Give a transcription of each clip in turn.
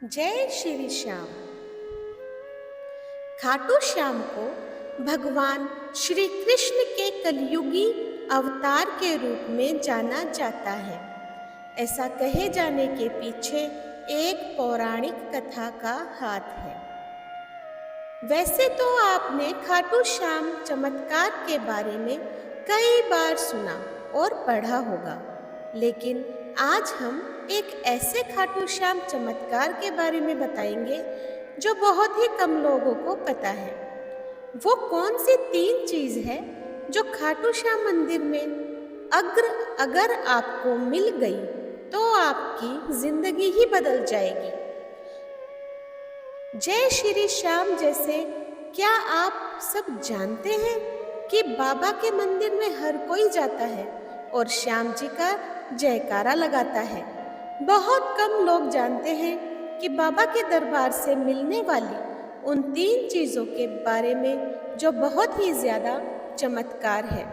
जय श्री श्याम। खाटू श्याम को भगवान श्री कृष्ण के कलयुगी अवतार के रूप में जाना जाता है। ऐसा कहे जाने के पीछे एक पौराणिक कथा का हाथ है। वैसे तो आपने खाटू श्याम चमत्कार के बारे में कई बार सुना और पढ़ा होगा, लेकिन आज हम एक ऐसे खाटू श्याम चमत्कार के बारे में बताएंगे जो बहुत ही कम लोगों को पता है। वो कौन सी 3 चीज है जो खाटू श्याम मंदिर में अगर आपको मिल गई तो आपकी जिंदगी ही बदल जाएगी। जय श्री श्याम जैसे क्या आप सब जानते हैं कि बाबा के मंदिर में हर कोई जाता है और श्याम जी का जयकारा लगाता है। बहुत कम लोग जानते हैं कि बाबा के दरबार से मिलने वाली उन 3 चीज़ों के बारे में जो बहुत ही ज़्यादा चमत्कार है,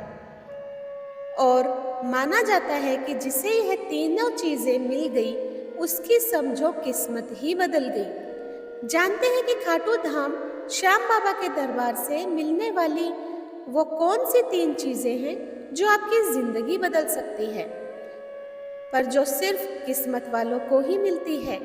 और माना जाता है कि जिसे यह तीनों चीज़ें मिल गई उसकी समझो किस्मत ही बदल गई। जानते हैं कि खाटू धाम श्याम बाबा के दरबार से मिलने वाली वो कौन सी 3 चीज़ें हैं जो आपकी ज़िंदगी बदल सकती है, पर जो सिर्फ किस्मत वालों को ही मिलती है।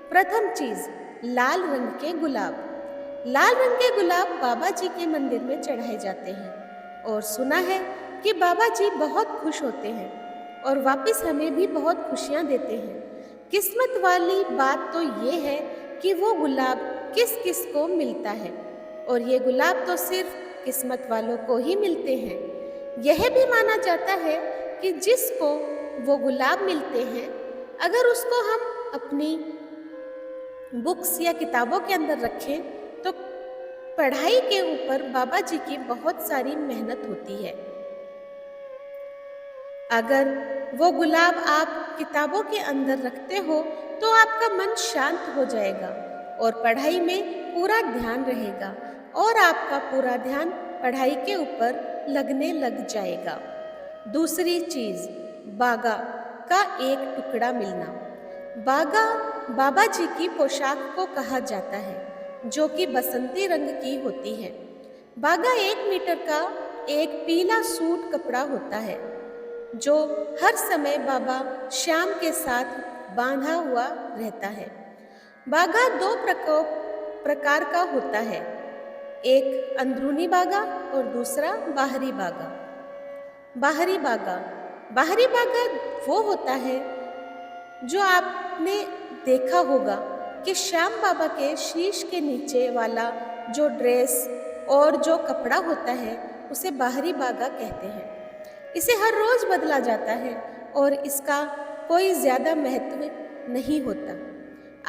प्रथम चीज़, लाल रंग के गुलाब। लाल रंग के गुलाब बाबा जी के मंदिर में चढ़ाए जाते हैं और सुना है कि बाबा जी बहुत खुश होते हैं और वापस हमें भी बहुत खुशियाँ देते हैं। किस्मत वाली बात तो ये है कि वो गुलाब किस किस को मिलता है, और ये गुलाब तो सिर्फ किस्मत वालों को ही मिलते हैं। यह भी माना जाता है कि जिसको वो गुलाब मिलते हैं, अगर उसको हम अपनी बुक्स या किताबों के अंदर रखें तो पढ़ाई के ऊपर बाबा जी की बहुत सारी मेहनत होती है। अगर वो गुलाब आप किताबों के अंदर रखते हो तो आपका मन शांत हो जाएगा और पढ़ाई में पूरा ध्यान रहेगा और आपका पूरा ध्यान पढ़ाई के ऊपर लगने लग जाएगा। दूसरी चीज़, बागा का एक टुकड़ा मिलना। बागा बाबा जी की पोशाक को कहा जाता है जो कि बसंती रंग की होती है। बागा 1 मीटर का एक पीला सूट कपड़ा होता है जो हर समय बाबा श्याम के साथ बांधा हुआ रहता है। बागा 2 प्रकार का होता है, एक अंदरूनी बागा और दूसरा बाहरी बागा। बाहरी बागा वो होता है जो आपने देखा होगा कि श्याम बाबा के शीश के नीचे वाला जो ड्रेस और जो कपड़ा होता है उसे बाहरी बागा कहते हैं। इसे हर रोज बदला जाता है और इसका कोई ज़्यादा महत्व नहीं होता।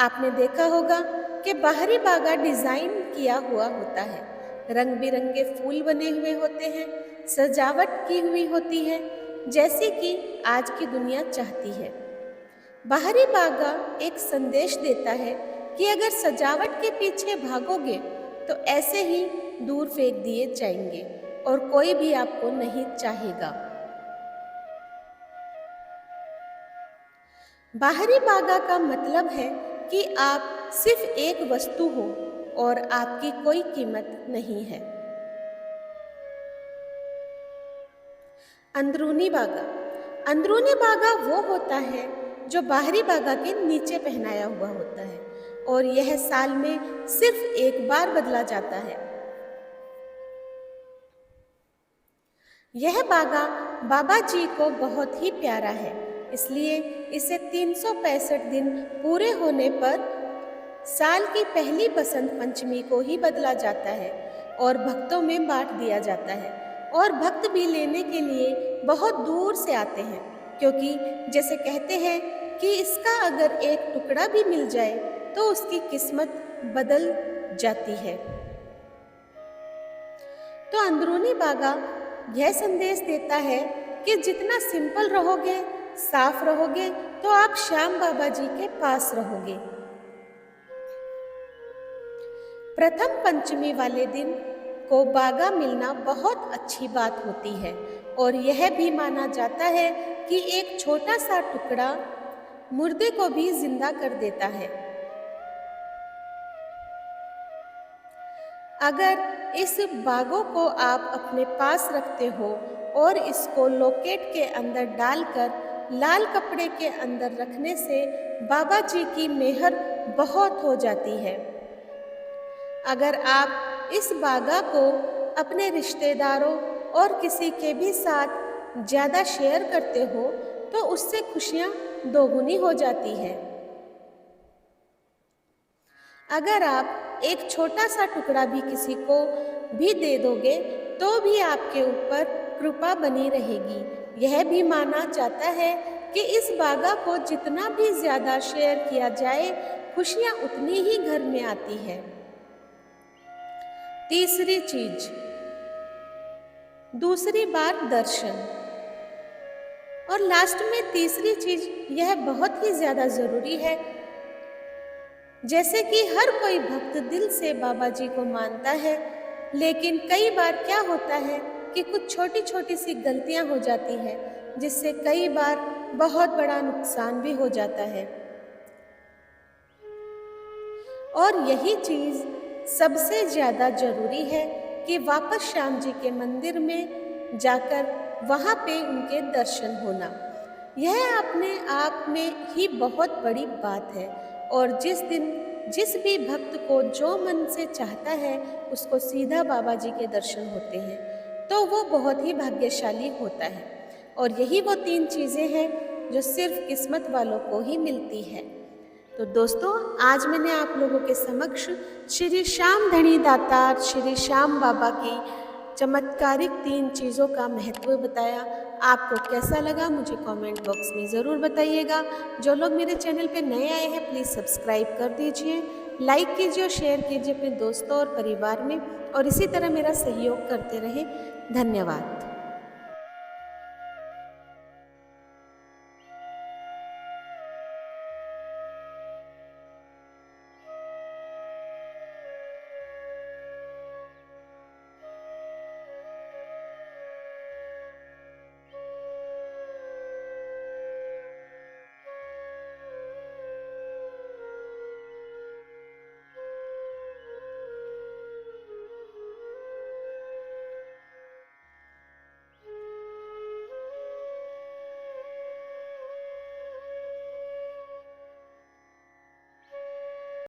आपने देखा होगा कि बाहरी बागा डिज़ाइन किया हुआ होता है, रंग बिरंगे फूल बने हुए होते हैं, सजावट की हुई होती है जैसी कि आज की दुनिया चाहती है। बाहरी बागा एक संदेश देता है कि अगर सजावट के पीछे भागोगे तो ऐसे ही दूर फेंक दिए जाएंगे और कोई भी आपको नहीं चाहेगा। बाहरी बागा का मतलब है कि आप सिर्फ एक वस्तु हो और आपकी कोई कीमत नहीं है। अंदरूनी बागा वो होता है जो बाहरी बागा के नीचे पहनाया हुआ होता है और यह साल में सिर्फ एक बार बदला जाता है। यह बागा बाबा जी को बहुत ही प्यारा है, इसलिए इसे 365 दिन पूरे होने पर साल की पहली बसंत पंचमी को ही बदला जाता है और भक्तों में बांट दिया जाता है, और भक्त भी लेने के लिए बहुत दूर से आते हैं, क्योंकि जैसे कहते हैं कि इसका अगर एक टुकड़ा भी मिल जाए तो उसकी किस्मत बदल जाती है। तो अंदरूनी बागा यह संदेश देता है कि जितना सिंपल रहोगे, साफ रहोगे, तो आप श्याम बाबा जी के पास रहोगे। प्रथम पंचमी वाले दिन को बागा मिलना बहुत अच्छी बात होती है, और यह भी माना जाता है कि एक छोटा सा टुकड़ा मुर्दे को भी जिंदा कर देता है। अगर इस बागों को आप अपने पास रखते हो और इसको लॉकेट के अंदर डालकर लाल कपड़े के अंदर रखने से बाबा जी की मेहर बहुत हो जाती है। अगर आप इस बागा को अपने रिश्तेदारों और किसी के भी साथ ज़्यादा शेयर करते हो तो उससे खुशियाँ दोगुनी हो जाती है। अगर आप एक छोटा सा टुकड़ा भी किसी को भी दे दोगे तो भी आपके ऊपर कृपा बनी रहेगी। यह भी माना जाता है कि इस बागा को जितना भी ज़्यादा शेयर किया जाए खुशियाँ उतनी ही घर में आती है। तीसरी चीज, दूसरी बार दर्शन। और लास्ट में तीसरी चीज, यह बहुत ही ज़्यादा ज़रूरी है। जैसे कि हर कोई भक्त दिल से बाबा जी को मानता है, लेकिन कई बार क्या होता है कि कुछ छोटी छोटी सी गलतियां हो जाती है जिससे कई बार बहुत बड़ा नुकसान भी हो जाता है। और यही चीज़ सबसे ज़्यादा ज़रूरी है कि वापस श्याम जी के मंदिर में जाकर वहाँ पे उनके दर्शन होना। यह अपने आप में ही बहुत बड़ी बात है। और जिस दिन जिस भी भक्त को जो मन से चाहता है उसको सीधा बाबा जी के दर्शन होते हैं, तो वो बहुत ही भाग्यशाली होता है। और यही वो 3 चीज़ें हैं जो सिर्फ किस्मत वालों को ही मिलती है। तो दोस्तों, आज मैंने आप लोगों के समक्ष श्री श्याम धनी दातार श्री श्याम बाबा की चमत्कारिक 3 चीज़ों का महत्व बताया। आपको कैसा लगा मुझे कमेंट बॉक्स में ज़रूर बताइएगा। जो लोग मेरे चैनल पे नए आए हैं प्लीज़ सब्सक्राइब कर दीजिए, लाइक कीजिए और शेयर कीजिए अपने दोस्तों और परिवार में, और इसी तरह मेरा सहयोग करते रहें। धन्यवाद।